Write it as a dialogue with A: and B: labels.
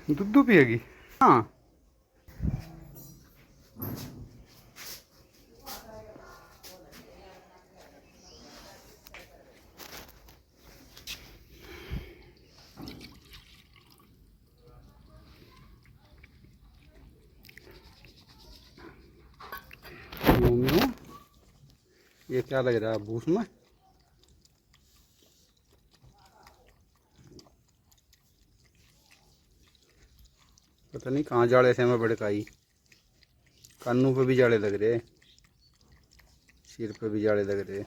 A: दुद्धू पिएगी। हाँ ये क्या लग रहा है भूस में? पता नहीं कहाँ जाले से मैं भड़काई। कानों पे भी जाले लग रहे, सिर पे भी जाले लग रहे।